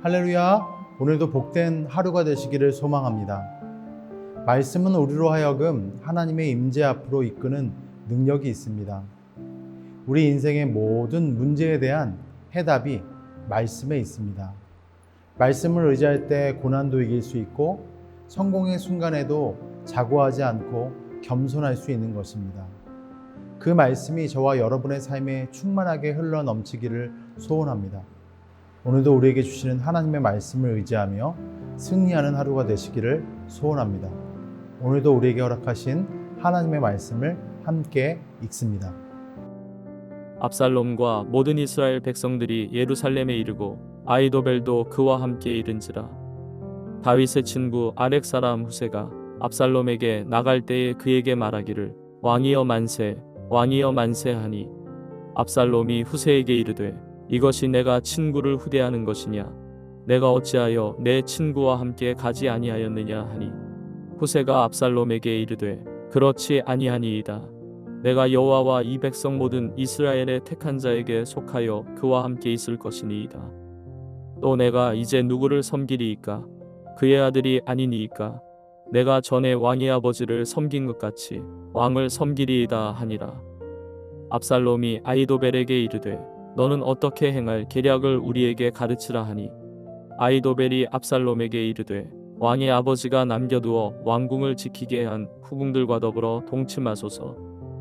할렐루야! 오늘도 복된 하루가 되시기를 소망합니다. 말씀은 우리로 하여금 하나님의 임재 앞으로 이끄는 능력이 있습니다. 우리 인생의 모든 문제에 대한 해답이 말씀에 있습니다. 말씀을 의지할 때 고난도 이길 수 있고 성공의 순간에도 자고하지 않고 겸손할 수 있는 것입니다. 그 말씀이 저와 여러분의 삶에 충만하게 흘러 넘치기를 소원합니다. 오늘도 우리에게 주시는 하나님의 말씀을 의지하며 승리하는 하루가 되시기를 소원합니다. 오늘도 우리에게 허락하신 하나님의 말씀을 함께 읽습니다. 압살롬과 모든 이스라엘 백성들이 예루살렘에 이르고 아히도벨도 그와 함께 이른지라. 다윗의 친구 아렉 사람 후세가 압살롬에게 나갈 때에 그에게 말하기를 왕이여 만세, 왕이여 만세하니 압살롬이 후세에게 이르되 이것이 내가 친구를 후대하는 것이냐? 내가 어찌하여 내 친구와 함께 가지 아니하였느냐 하니 후세가 압살롬에게 이르되 그렇지 아니하니이다. 내가 여호와와 이 백성 모든 이스라엘의 택한 자에게 속하여 그와 함께 있을 것이니이다. 또 내가 이제 누구를 섬기리이까? 그의 아들이 아니니이까? 내가 전에 왕의 아버지를 섬긴 것 같이 왕을 섬기리이다 하니라. 압살롬이 아히도벨에게 이르되 너는 어떻게 행할 계략을 우리에게 가르치라 하니 아히도벨이 압살롬에게 이르되 왕의 아버지가 남겨두어 왕궁을 지키게 한 후궁들과 더불어 동침하소서.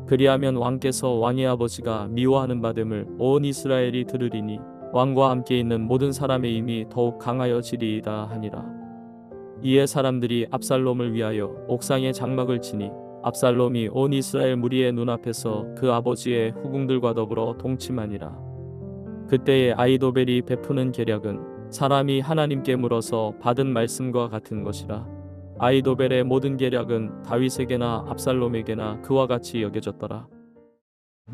그리하면 왕께서 왕의 아버지가 미워하는 바됨을 온 이스라엘이 들으리니 왕과 함께 있는 모든 사람의 힘이 더욱 강하여지리이다 하니라. 이에 사람들이 압살롬을 위하여 옥상에 장막을 치니 압살롬이 온 이스라엘 무리의 눈앞에서 그 아버지의 후궁들과 더불어 동침하니라. 그때에 아히도벨이 베푸는 계략은 사람이 하나님께 물어서 받은 말씀과 같은 것이라. 아히도벨의 모든 계략은 다윗에게나 압살롬에게나 그와 같이 여겨졌더라.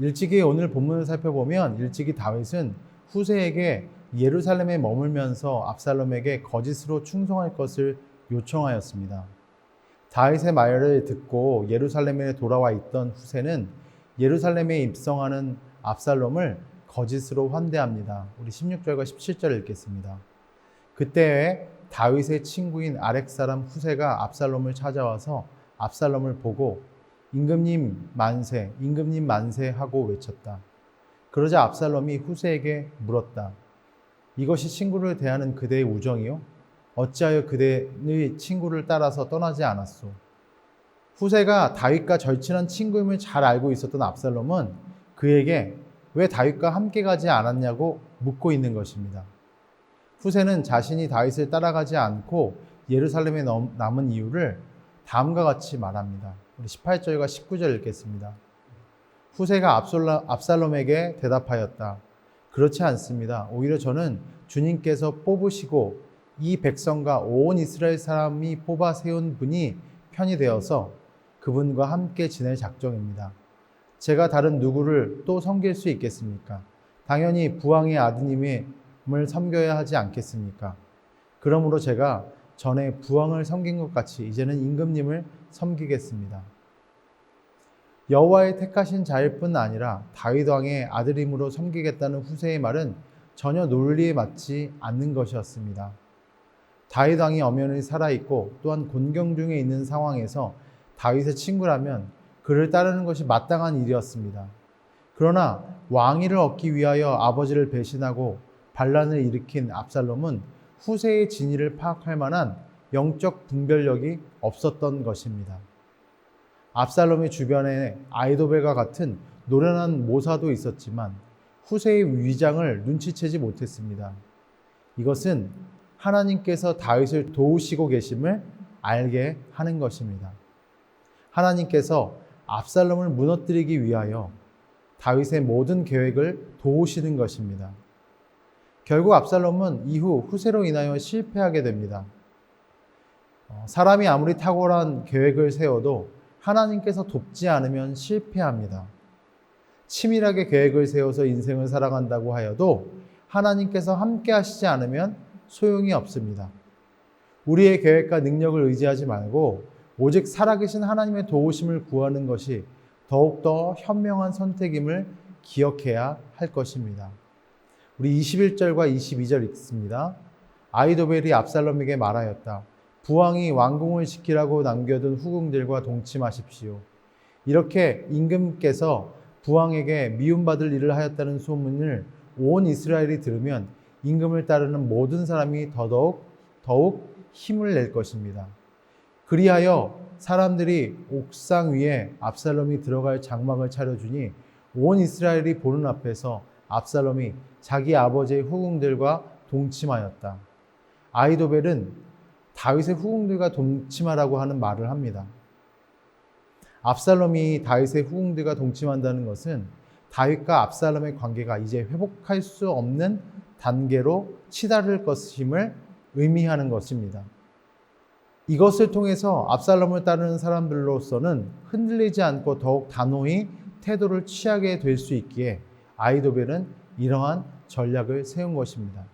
일찍이 오늘 본문을 살펴보면 일찍이 다윗은 후세에게 예루살렘에 머물면서 압살롬에게 거짓으로 충성할 것을 요청하였습니다. 다윗의 말을 듣고 예루살렘에 돌아와 있던 후세는 예루살렘에 입성하는 압살롬을 거짓으로 환대합니다. 우리 16절과 17절을 읽겠습니다. 그때 다윗의 친구인 아렉 사람 후세가 압살롬을 찾아와서 압살롬을 보고 임금님 만세, 임금님 만세 하고 외쳤다. 그러자 압살롬이 후세에게 물었다. 이것이 친구를 대하는 그대의 우정이요? 어찌하여 그대의 친구를 따라서 떠나지 않았소? 후세가 다윗과 절친한 친구임을 잘 알고 있었던 압살롬은 그에게 왜 다윗과 함께 가지 않았냐고 묻고 있는 것입니다. 후세는 자신이 다윗을 따라가지 않고 예루살렘에 남은 이유를 다음과 같이 말합니다. 우리 18절과 19절 읽겠습니다. 후세가 압살롬에게 대답하였다. 그렇지 않습니다. 오히려 저는 주님께서 뽑으시고 이 백성과 온 이스라엘 사람이 뽑아 세운 분이 편이 되어서 그분과 함께 지낼 작정입니다. 제가 다른 누구를 또 섬길 수 있겠습니까? 당연히 부왕의 아드님을 섬겨야 하지 않겠습니까? 그러므로 제가 전에 부왕을 섬긴 것 같이 이제는 임금님을 섬기겠습니다. 여호와의 택하신 자일 뿐 아니라 다윗 왕의 아들임으로 섬기겠다는 후세의 말은 전혀 논리에 맞지 않는 것이었습니다. 다윗 왕이 엄연히 살아있고 또한 곤경 중에 있는 상황에서 다윗의 친구라면 그를 따르는 것이 마땅한 일이었습니다. 그러나 왕위를 얻기 위하여 아버지를 배신하고 반란을 일으킨 압살롬은 후세의 진위를 파악할 만한 영적 분별력이 없었던 것입니다. 압살롬의 주변에 아히도벨과 같은 노련한 모사도 있었지만 후세의 위장을 눈치채지 못했습니다. 이것은 하나님께서 다윗을 도우시고 계심을 알게 하는 것입니다. 하나님께서 압살롬을 무너뜨리기 위하여 다윗의 모든 계획을 도우시는 것입니다. 결국 압살롬은 이후 후세로 인하여 실패하게 됩니다. 사람이 아무리 탁월한 계획을 세워도 하나님께서 돕지 않으면 실패합니다. 치밀하게 계획을 세워서 인생을 살아간다고 하여도 하나님께서 함께 하시지 않으면 소용이 없습니다. 우리의 계획과 능력을 의지하지 말고 오직 살아계신 하나님의 도우심을 구하는 것이 더욱더 현명한 선택임을 기억해야 할 것입니다. 우리 21절과 22절 읽습니다. 아히도벨이 압살롬에게 말하였다. 부왕이 왕궁을 지키라고 남겨둔 후궁들과 동침하십시오. 이렇게 임금께서 부왕에게 미움받을 일을 하였다는 소문을 온 이스라엘이 들으면 임금을 따르는 모든 사람이 더욱 힘을 낼 것입니다. 그리하여 사람들이 옥상 위에 압살롬이 들어갈 장막을 차려주니 온 이스라엘이 보는 앞에서 압살롬이 자기 아버지의 후궁들과 동침하였다. 아히도벨은 다윗의 후궁들과 동침하라고 하는 말을 합니다. 압살롬이 다윗의 후궁들과 동침한다는 것은 다윗과 압살롬의 관계가 이제 회복할 수 없는 단계로 치달을 것임을 의미하는 것입니다. 이것을 통해서 압살롬을 따르는 사람들로서는 흔들리지 않고 더욱 단호히 태도를 취하게 될 수 있기에 아히도벨은 이러한 전략을 세운 것입니다.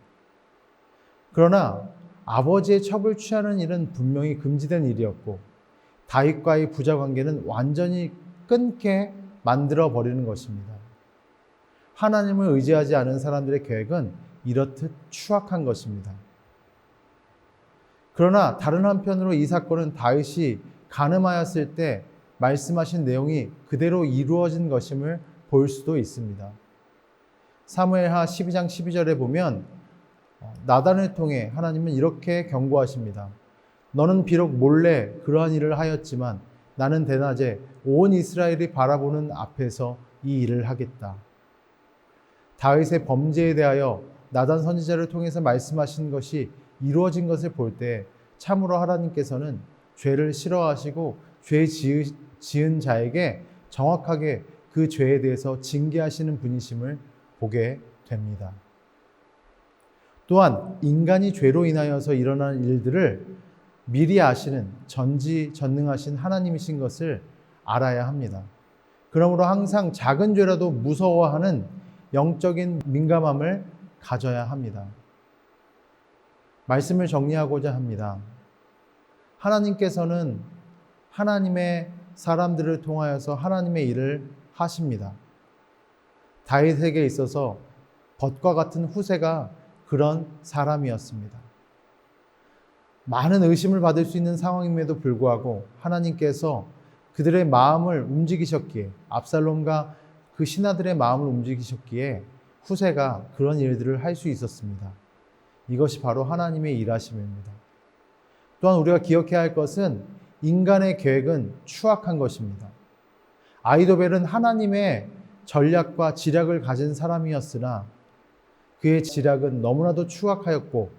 그러나 아버지의 첩을 취하는 일은 분명히 금지된 일이었고 다윗과의 부자 관계는 완전히 끊게 만들어 버리는 것입니다. 하나님을 의지하지 않은 사람들의 계획은 이렇듯 추악한 것입니다. 그러나 다른 한편으로 이 사건은 다윗이 간음하였을 때 말씀하신 내용이 그대로 이루어진 것임을 볼 수도 있습니다. 사무엘하 12장 12절에 보면 나단을 통해 하나님은 이렇게 경고하십니다. 너는 비록 몰래 그러한 일을 하였지만 나는 대낮에 온 이스라엘이 바라보는 앞에서 이 일을 하겠다. 다윗의 범죄에 대하여 나단 선지자를 통해서 말씀하신 것이 이루어진 것을 볼 때 참으로 하나님께서는 죄를 싫어하시고 죄 지은 자에게 정확하게 그 죄에 대해서 징계하시는 분이심을 보게 됩니다. 또한 인간이 죄로 인하여서 일어나는 일들을 미리 아시는 전지전능하신 하나님이신 것을 알아야 합니다. 그러므로 항상 작은 죄라도 무서워하는 영적인 민감함을 가져야 합니다. 말씀을 정리하고자 합니다. 하나님께서는 하나님의 사람들을 통하여서 하나님의 일을 하십니다. 다윗에게 있어서 벗과 같은 후세가 그런 사람이었습니다. 많은 의심을 받을 수 있는 상황임에도 불구하고 하나님께서 그들의 마음을 움직이셨기에 압살롬과 그 신하들의 마음을 움직이셨기에 후세가 그런 일들을 할 수 있었습니다. 이것이 바로 하나님의 일하심입니다. 또한 우리가 기억해야 할 것은 인간의 계획은 추악한 것입니다. 아히도벨은 하나님의 전략과 지략을 가진 사람이었으나 그의 지략은 너무나도 추악하였고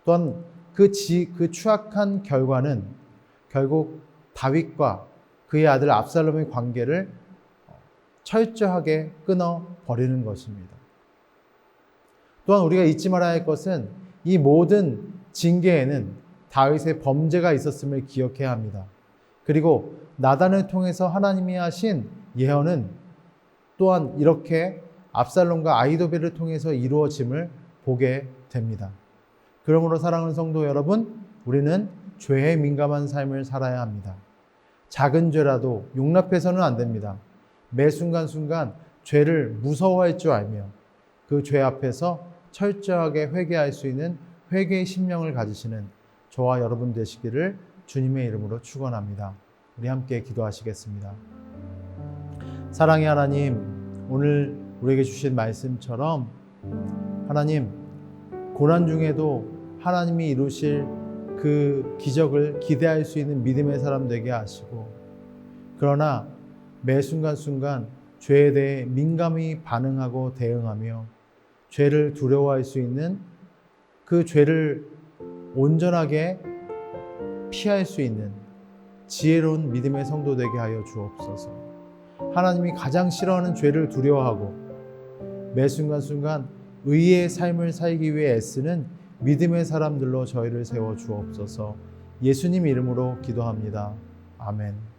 또한 그 추악한 결과는 결국 다윗과 그의 아들 압살롬의 관계를 철저하게 끊어버리는 것입니다. 또한 우리가 잊지 말아야 할 것은 이 모든 징계에는 다윗의 범죄가 있었음을 기억해야 합니다. 그리고 나단을 통해서 하나님이 하신 예언은 또한 이렇게 압살롬과 아히도벨을 통해서 이루어짐을 보게 됩니다. 그러므로 사랑하는 성도 여러분, 우리는 죄에 민감한 삶을 살아야 합니다. 작은 죄라도 용납해서는 안 됩니다. 매 순간순간 죄를 무서워할 줄 알며 그 죄 앞에서 철저하게 회개할 수 있는 회개의 심령을 가지시는 저와 여러분 되시기를 주님의 이름으로 축원합니다. 우리 함께 기도하시겠습니다. 사랑의 하나님, 오늘 우리에게 주신 말씀처럼 하나님, 고난 중에도 하나님이 이루실 그 기적을 기대할 수 있는 믿음의 사람 되게 하시고, 그러나 매 순간순간 죄에 대해 민감히 반응하고 대응하며 죄를 두려워할 수 있는 그 죄를 온전하게 피할 수 있는 지혜로운 믿음의 성도 되게 하여 주옵소서. 하나님이 가장 싫어하는 죄를 두려워하고 매 순간순간 의의 삶을 살기 위해 애쓰는 믿음의 사람들로 저희를 세워 주옵소서. 예수님 이름으로 기도합니다. 아멘.